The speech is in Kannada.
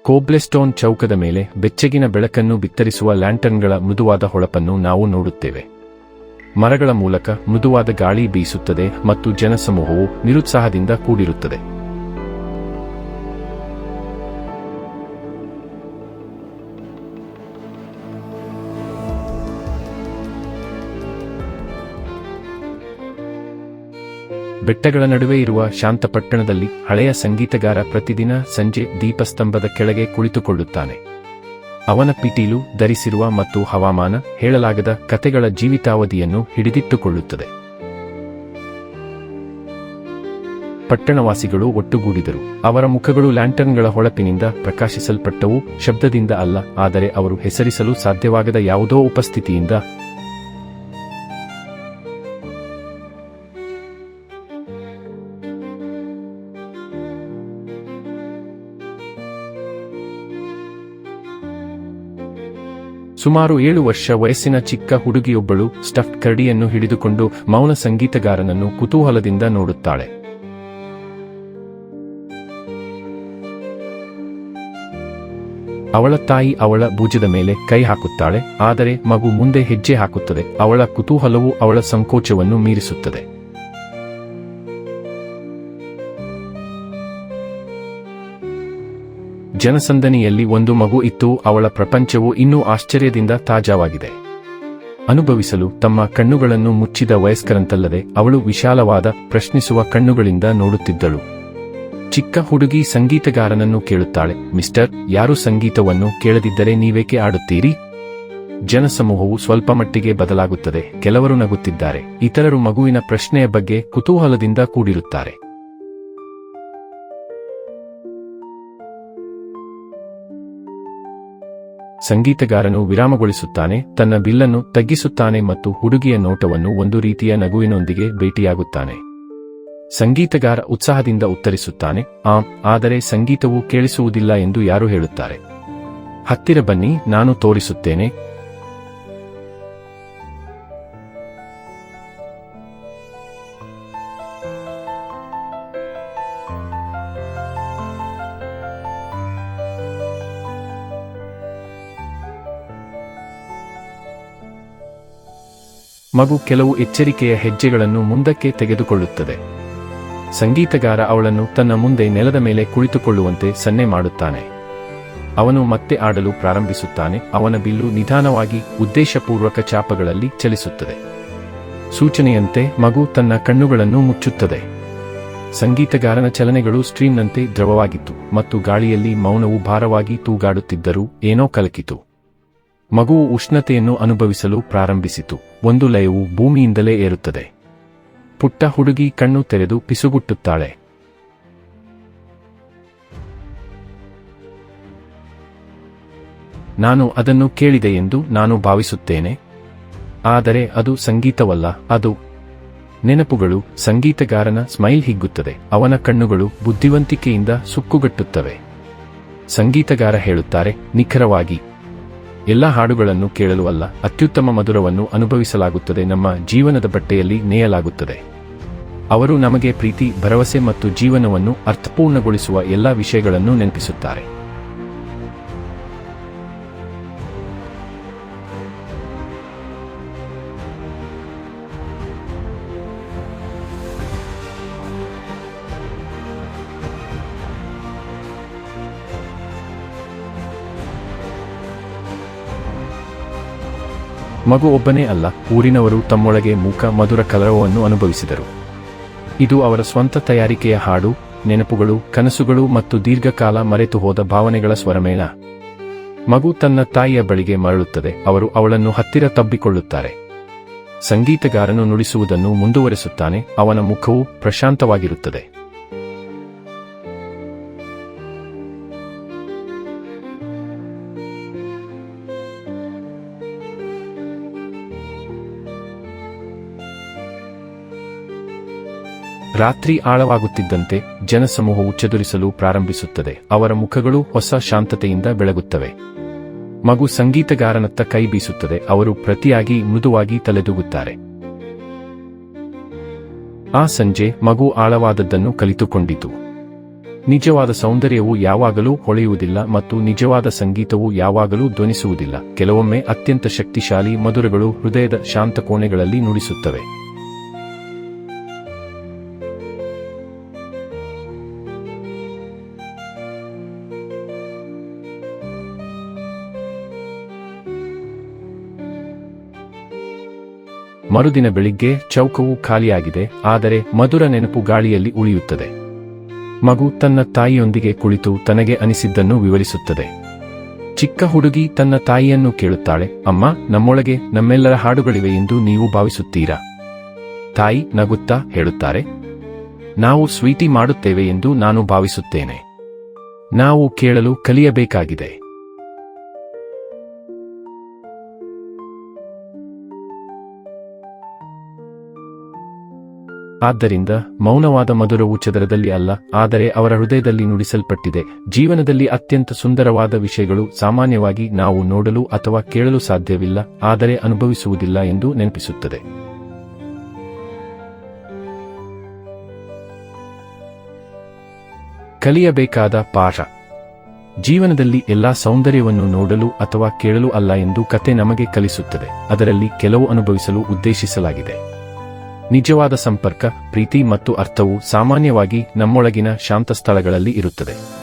ಕೋಬ್ಲೆಸ್ಟೋನ್ ಚೌಕದ ಮೇಲೆ ಬೆಚ್ಚಗಿನ ಬೆಳಕನ್ನು ಬಿತ್ತರಿಸುವ ಲ್ಯಾಂಟರ್ನ್ಗಳ ಮೃದುವಾದ ಹೊಳಪನ್ನು ನಾವು ನೋಡುತ್ತೇವೆ. ಮರಗಳ ಮೂಲಕ ಮೃದುವಾದ ಗಾಳಿ ಬೀಸುತ್ತದೆ ಮತ್ತು ಜನಸಮೂಹವು ನಿರುತ್ಸಾಹದಿಂದ ಕೂಡಿರುತ್ತದೆ. ಬೆಟ್ಟಗಳ ನಡುವೆ ಇರುವ ಶಾಂತ ಪಟ್ಟಣದಲ್ಲಿ ಹಳೆಯ ಸಂಗೀತಗಾರ ಪ್ರತಿದಿನ ಸಂಜೆ ದೀಪಸ್ತಂಭದ ಕೆಳಗೆ ಕುಳಿತುಕೊಳ್ಳುತ್ತಾನೆ. ಅವನ ಪಿಟೀಲು ಧರಿಸಿರುವ ಮತ್ತು ಹವಾಮಾನ ಹೇಳಲಾಗದ ಕತೆಗಳ ಜೀವಿತಾವಧಿಯನ್ನು ಹಿಡಿದಿಟ್ಟುಕೊಳ್ಳುತ್ತದೆ. ಪಟ್ಟಣವಾಸಿಗಳು ಒಟ್ಟುಗೂಡಿದರು. ಅವರ ಮುಖಗಳು ಲ್ಯಾಂಟರ್ನ್ಗಳ ಹೊಳಪಿನಿಂದ ಪ್ರಕಾಶಿಸಲ್ಪಟ್ಟವು, ಶಬ್ದದಿಂದ ಅಲ್ಲ, ಆದರೆ ಅವರು ಹೆಸರಿಸಲು ಸಾಧ್ಯವಾಗದ ಯಾವುದೋ ಉಪಸ್ಥಿತಿಯಿಂದ. ಸುಮಾರು 7 ವರ್ಷ ವಯಸ್ಸಿನ ಚಿಕ್ಕ ಹುಡುಗಿಯೊಬ್ಬಳು ಸ್ಟಫ್ಡ್ ಕರಡಿಯನ್ನು ಹಿಡಿದುಕೊಂಡು ಮೌನ ಸಂಗೀತಗಾರನನ್ನು ಕುತೂಹಲದಿಂದ ನೋಡುತ್ತಾಳೆ. ಅವಳ ತಾಯಿ ಅವಳ ಭುಜದ ಮೇಲೆ ಕೈ ಹಾಕುತ್ತಾಳೆ, ಆದರೆ ಮಗು ಮುಂದೆ ಹೆಜ್ಜೆ ಹಾಕುತ್ತದೆ. ಅವಳ ಕುತೂಹಲವು ಅವಳ ಸಂಕೋಚವನ್ನು ಮೀರಿಸುತ್ತದೆ. ಜನಸಂದಣಿಯಲ್ಲಿ ಒಂದು ಮಗು ಇತ್ತು. ಅವಳ ಪ್ರಪಂಚವು ಇನ್ನೂ ಆಶ್ಚರ್ಯದಿಂದ ತಾಜಾವಾಗಿದೆ. ಅನುಭವಿಸಲು ತಮ್ಮ ಕಣ್ಣುಗಳನ್ನು ಮುಚ್ಚಿದ ವಯಸ್ಕರಂತಲ್ಲದೆ ಅವಳು ವಿಶಾಲವಾದ ಪ್ರಶ್ನಿಸುವ ಕಣ್ಣುಗಳಿಂದ ನೋಡುತ್ತಿದ್ದಳು. ಚಿಕ್ಕ ಹುಡುಗಿ ಸಂಗೀತಗಾರನನ್ನು ಕೇಳುತ್ತಾಳೆ, ಮಿಸ್ಟರ್, ಯಾರು ಸಂಗೀತವನ್ನು ಕೇಳದಿದ್ದರೆ ನೀವೇಕೆ ಆಡುತ್ತೀರಿ? ಜನಸಮೂಹವು ಸ್ವಲ್ಪ ಮಟ್ಟಿಗೆ ಬದಲಾಗುತ್ತದೆ. ಕೆಲವರು ನಗುತ್ತಿದ್ದಾರೆ, ಇತರರು ಮಗುವಿನ ಪ್ರಶ್ನೆಯ ಬಗ್ಗೆ ಕುತೂಹಲದಿಂದ ಕೂಡಿರುತ್ತಾರೆ. ಸಂಗೀತಗಾರನು ವಿರಾಮಗೊಳಿಸುತ್ತಾನೆ, ತನ್ನ ಬಿಲ್ಲನ್ನು ತಗ್ಗಿಸುತ್ತಾನೆ ಮತ್ತು ಹುಡುಗಿಯ ನೋಟವನ್ನು ಒಂದು ರೀತಿಯ ನಗುವಿನೊಂದಿಗೆ ಭೇಟಿಯಾಗುತ್ತಾನೆ. ಸಂಗೀತಗಾರ ಉತ್ಸಾಹದಿಂದ ಉತ್ತರಿಸುತ್ತಾನೆ, ಆದರೆ ಸಂಗೀತವು ಕೇಳಿಸುವುದಿಲ್ಲ ಎಂದು ಯಾರು ಹೇಳುತ್ತಾರೆ? ಹತ್ತಿರ ಬನ್ನಿ, ನಾನು ತೋರಿಸುತ್ತೇನೆ. ಮಗು ಕೆಲವು ಎಚ್ಚರಿಕೆಯ ಹೆಜ್ಜೆಗಳನ್ನು ಮುಂದಕ್ಕೆ ತೆಗೆದುಕೊಳ್ಳುತ್ತದೆ. ಸಂಗೀತಗಾರ ಅವಳನ್ನು ತನ್ನ ಮುಂದೆ ನೆಲದ ಮೇಲೆ ಕುಳಿತುಕೊಳ್ಳುವಂತೆ ಸನ್ನೆ ಮಾಡುತ್ತಾನೆ. ಅವನು ಮತ್ತೆ ಆಡಲು ಪ್ರಾರಂಭಿಸುತ್ತಾನೆ. ಅವನ ಬಿಲ್ಲು ನಿಧಾನವಾಗಿ ಉದ್ದೇಶಪೂರ್ವಕ ಚಾಪಗಳಲ್ಲಿ ಚಲಿಸುತ್ತದೆ. ಸೂಚನೆಯಂತೆ ಮಗು ತನ್ನ ಕಣ್ಣುಗಳನ್ನು ಮುಚ್ಚುತ್ತದೆ. ಸಂಗೀತಗಾರನ ಚಲನೆಗಳು ಸ್ಟ್ರೀಮ್ನಂತೆ ದ್ರವವಾಗಿತ್ತು ಮತ್ತು ಗಾಳಿಯಲ್ಲಿ ಮೌನವು ಭಾರವಾಗಿ ತೂಗಾಡುತ್ತಿದ್ದರೂ ಏನೋ ಕಲಕಿತು. ಮಗುವು ಉಷ್ಣತೆಯನ್ನು ಅನುಭವಿಸಲು ಪ್ರಾರಂಭಿಸಿತು. ಒಂದು ಲಯವು ಭೂಮಿಯಿಂದಲೇ ಏರುತ್ತದೆ. ಪುಟ್ಟ ಹುಡುಗಿ ಕಣ್ಣು ತೆರೆದು ಪಿಸುಗುಟ್ಟುತ್ತಾಳೆ. ನಾನು ಅದನ್ನು ಕೇಳಿದೆ ಎಂದು ನಾನು ಭಾವಿಸುತ್ತೇನೆ, ಆದರೆ ಅದು ಸಂಗೀತವಲ್ಲ, ಅದು ನೆನಪುಗಳು. ಸಂಗೀತಗಾರನ ಸ್ಮೈಲ್ ಹಿಗ್ಗುತ್ತದೆ. ಅವನ ಕಣ್ಣುಗಳು ಬುದ್ಧಿವಂತಿಕೆಯಿಂದ ಸುಕ್ಕುಗಟ್ಟುತ್ತವೆ. ಸಂಗೀತಗಾರ ಹೇಳುತ್ತಾರೆ, ನಿಖರವಾಗಿ ಎಲ್ಲ ಹಾಡುಗಳನ್ನು ಕೇಳಲು ಅಲ್ಲ, ಅತ್ಯುತ್ತಮ ಮಧುರವನ್ನು ಅನುಭವಿಸಲಾಗುತ್ತದೆ. ನಮ್ಮ ಜೀವನದ ಬಟ್ಟೆಯಲ್ಲಿ ನೇಯಲಾಗುತ್ತದೆ. ಅವರು ನಮಗೆ ಪ್ರೀತಿ, ಭರವಸೆ ಮತ್ತು ಜೀವನವನ್ನು ಅರ್ಥಪೂರ್ಣಗೊಳಿಸುವ ಎಲ್ಲ ವಿಷಯಗಳನ್ನು ನೆನಪಿಸುತ್ತಾರೆ. ಮಗು ಒಬ್ಬನೇ ಅಲ್ಲ, ಊರಿನವರು ತಮ್ಮೊಳಗೆ ಮೂಕ ಮಧುರ ಕಲರವವನ್ನು ಅನುಭವಿಸಿದರು. ಇದು ಅವರ ಸ್ವಂತ ತಯಾರಿಕೆಯ ಹಾಡು, ನೆನಪುಗಳು, ಕನಸುಗಳು ಮತ್ತು ದೀರ್ಘಕಾಲ ಮರೆತು ಹೋದ ಭಾವನೆಗಳ ಸ್ವರಮೇಳ. ಮಗು ತನ್ನ ತಾಯಿಯ ಬಳಿಗೆ ಮರಳುತ್ತದೆ. ಅವರು ಅವಳನ್ನು ಹತ್ತಿರ ತಬ್ಬಿಕೊಳ್ಳುತ್ತಾರೆ. ಸಂಗೀತಗಾರನು ನುಡಿಸುವುದನ್ನು ಮುಂದುವರೆಸುತ್ತಾನೆ. ಅವನ ಮುಖವು ಪ್ರಶಾಂತವಾಗಿರುತ್ತದೆ. ರಾತ್ರಿ ಆಳವಾಗುತ್ತಿದ್ದಂತೆ ಜನಸಮೂಹವು ಚದುರಿಸಲು ಪ್ರಾರಂಭಿಸುತ್ತದೆ. ಅವರ ಮುಖಗಳು ಹೊಸ ಶಾಂತತೆಯಿಂದ ಬೆಳಗುತ್ತವೆ. ಮಗು ಸಂಗೀತಗಾರನತ್ತ ಕೈ ಬೀಸುತ್ತದೆ. ಅವರು ಪ್ರತಿಯಾಗಿ ಮೃದುವಾಗಿ ತಲೆದೂಗುತ್ತಾರೆ. ಆ ಸಂಜೆ ಮಗು ಆಳವಾದದ್ದನ್ನು ಕಲಿತುಕೊಂಡಿತು. ನಿಜವಾದ ಸೌಂದರ್ಯವು ಯಾವಾಗಲೂ ಹೊಳೆಯುವುದಿಲ್ಲ ಮತ್ತು ನಿಜವಾದ ಸಂಗೀತವು ಯಾವಾಗಲೂ ಧ್ವನಿಸುವುದಿಲ್ಲ. ಕೆಲವೊಮ್ಮೆ ಅತ್ಯಂತ ಶಕ್ತಿಶಾಲಿ ಮಧುರಗಳು ಹೃದಯದ ಶಾಂತ ಕೋಣೆಗಳಲ್ಲಿ ನುಡಿಸುತ್ತವೆ. ಮರುದಿನ ಬೆಳಿಗ್ಗೆ ಚೌಕವು ಖಾಲಿಯಾಗಿದೆ, ಆದರೆ ಮಧುರ ನೆನಪು ಗಾಳಿಯಲ್ಲಿ ಉಳಿಯುತ್ತದೆ. ಮಗು ತನ್ನ ತಾಯಿಯೊಂದಿಗೆ ಕುಳಿತು ತನಗೆ ಅನಿಸಿದ್ದನ್ನು ವಿವರಿಸುತ್ತದೆ. ಚಿಕ್ಕ ಹುಡುಗಿ ತನ್ನ ತಾಯಿಯನ್ನು ಕೇಳುತ್ತಾಳೆ, ಅಮ್ಮ, ನಮ್ಮೊಳಗೆ ನಮ್ಮೆಲ್ಲರ ಹಾಡುಗಳಿವೆ ಎಂದು ನೀವು ಭಾವಿಸುತ್ತೀರಾ? ತಾಯಿ ನಗುತ್ತಾ ಹೇಳುತ್ತಾರೆ, ನಾವು ಸ್ವೀಟಿ ಮಾಡುತ್ತೇವೆ ಎಂದು ನಾನು ಭಾವಿಸುತ್ತೇನೆ. ನಾವು ಕೇಳಲು ಕಲಿಯಬೇಕಾಗಿದೆ. ಆದ್ದರಿಂದ ಮೌನವಾದ ಮಧುರವು ಚದರದಲ್ಲಿ ಅಲ್ಲ, ಆದರೆ ಅವರ ಹೃದಯದಲ್ಲಿ ನುಡಿಸಲ್ಪಟ್ಟಿದೆ. ಜೀವನದಲ್ಲಿ ಅತ್ಯಂತ ಸುಂದರವಾದ ವಿಷಯಗಳು ಸಾಮಾನ್ಯವಾಗಿ ನಾವು ನೋಡಲು ಅಥವಾ ಕೇಳಲು ಸಾಧ್ಯವಿಲ್ಲ, ಆದರೆ ಅನುಭವಿಸುವುದಿಲ್ಲ ಎಂದು ನೆನಪಿಸುತ್ತದೆ. ಕಲಿಯಬೇಕಾದ ಪಾಠ. ಜೀವನದಲ್ಲಿ ಎಲ್ಲಾ ಸೌಂದರ್ಯವನ್ನು ನೋಡಲು ಅಥವಾ ಕೇಳಲು ಅಲ್ಲ ಎಂದು ಕತೆ ನಮಗೆ ಕಲಿಸುತ್ತದೆ. ಅದರಲ್ಲಿ ಕೆಲವು ಅನುಭವಿಸಲು ಉದ್ದೇಶಿಸಲಾಗಿದೆ. ನಿಜವಾದ ಸಂಪರ್ಕ, ಪ್ರೀತಿ ಮತ್ತು ಅರ್ಥವು ಸಾಮಾನ್ಯವಾಗಿ ನಮ್ಮೊಳಗಿನ ಶಾಂತ ಸ್ಥಳಗಳಲ್ಲಿ ಇರುತ್ತದೆ.